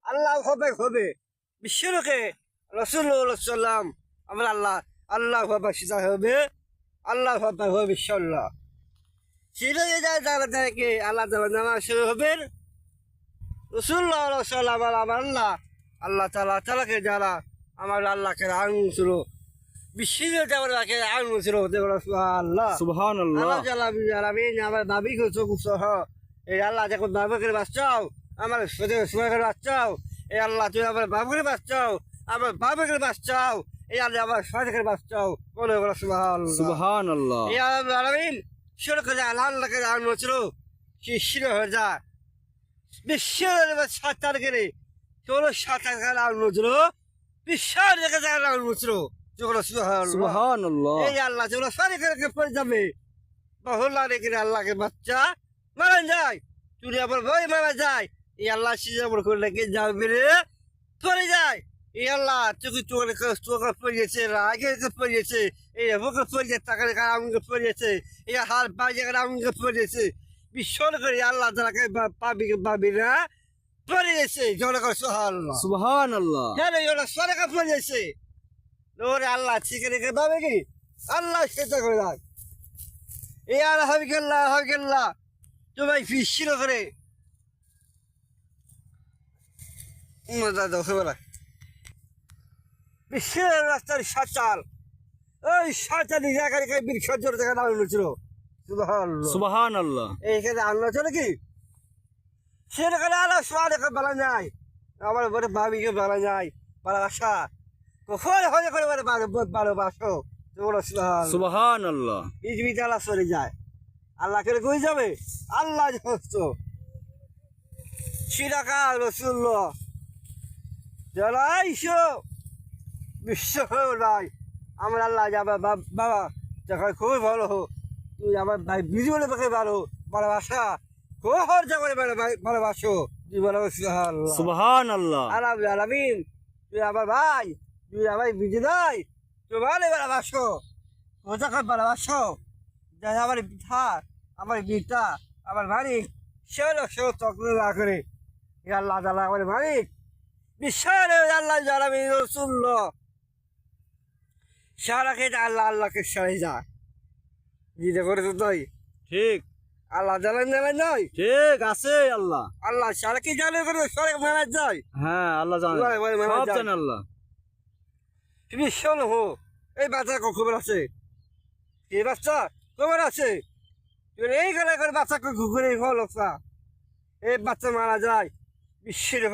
আল্লাহ হবে হবে বিশ্বকে রাসূলুল্লাহ সাল্লাম আমরা আল্লাহ আল্লাহ হবে সেটা হবে আল্লাহ হবে হবে ইনশাআল্লাহ ছিল যে যারা থেকে আল্লাহ তাআলা নামাজ শুরু হবে রাসূলুল্লাহ সাল্লাম আমার আল্লাহ আল্লাহ তাআলাকে যারা আমার আল্লাহকে আনছিল বিশ্বের দেবতাকে আনছিল সুবহানাল্লাহ সুবহানাল্লাহ আল্লাহ জালাবি আলামিন আমার দাবি করছো সহ এই আল্লাহ যখন বাবাকে বাঁচাও আমার সোয়াকে বাঁচাও এই আল্লাহ তুমি আমার বাবাকে বাঁচাও আমার বাবাকে বাঁচাও এই আল্লাহ আমার সোয়াকে বাঁচাও বলে বলো সুবহানাল্লাহ সুবহানাল্লাহ এই আল্লাহ আলামিন শুরু করে আল্লাহকে আনছিল শিশির হয়ে যা বিশ্বের সাঁতার গেলে চলো সাঁতার খেলা আনছিল বিশ্বের জায়গা আনছিল সুবহানাল্লাহ এই আল্লাহ যেগুলো সারি করে পড়ে যাবে বহুল্লা রেখে আল্লাহকে বাচ্চা মারা যায় চুরি আবার ভয় মারা যায় এই আল্লাহ সিজাবর করে লেগে যাবে রে পড়ে যায় এই আল্লাহ চোখে চোখে পড়িয়েছে রাগে পড়িয়েছে এই বুকে পড়িয়েছে টাকা আমাকে পড়িয়েছে এই হার বাজে আমাকে পড়িয়েছে বিশ্বর করে আল্লাহ তালাকে পাবি না পড়িয়েছে জোরে করে সুবহানাল্লাহ সুবহানাল্লাহ হ্যাঁ ওরা সরকার পড়িয়েছে ওরে আল্লাহ ঠিক রেখে পাবে কি আল্লাহ সেটা করে দেয় এই আর হবে গেল্লা তোমায় ফিসছিল করে বিশ্বের রাস্তার সাঁচাল ওই সাঁচালি জায়গায় বিশ্বজোর থেকে নামানো ছিল সুবহানাল্লাহ এইখানে আনলো চলে কি সেখানে আলো সোয়ালে বলা যায় আমার বলে ভাবিকে বলা যায় ভালোবাসা কখন হয়ে করে ভালোবাসো সুবহানাল্লাহ পৃথিবীতে আল্লাহ চলে যায় আল্লাহ করে কই যাবে আল্লাহ হচ্ছ শিরাকা রসুল্লাহ জলাইশো বিশ্ব নাই আমার আল্লাহ যাবে বাবা যখন খুবই ভালো হো তুই আমার ভাই বিজুলে পাখি ভালো ভালোবাসা কোহর যাবে ভালোবাসো তুই বলো সুবহানাল্লাহ আল্লাহ আলামিন তুই আমার ভাই তুই আমার বিজু নাই তুই ভালো ভালোবাসো কোথাকার ভালোবাসো যাই আমার পিঠা আমার বিটা আমার মালিক সেও তকলে না করে আল্লাহ তাআলা আমার মালিক বিশ্বের আল্লাহ জালামিন রাসূলুল্লাহ সারা খেতে আল্লাহ আল্লাহকে সারাই যা দিতে করে তো তাই ঠিক আল্লাহ জানেন নয় ঠিক আছে আল্লাহ আল্লাহ সারা কি জানে করে সারা মারা যায় হ্যাঁ আল্লাহ জানে সব জানে আল্লাহ তুমি শোনো হো এই বাচ্চা খবর আছে এই বাচ্চা খবর আছে এই গেলে করে বাচ্চা ঘুরে হলো এই বাচ্চা মারা যায় বিশ্বের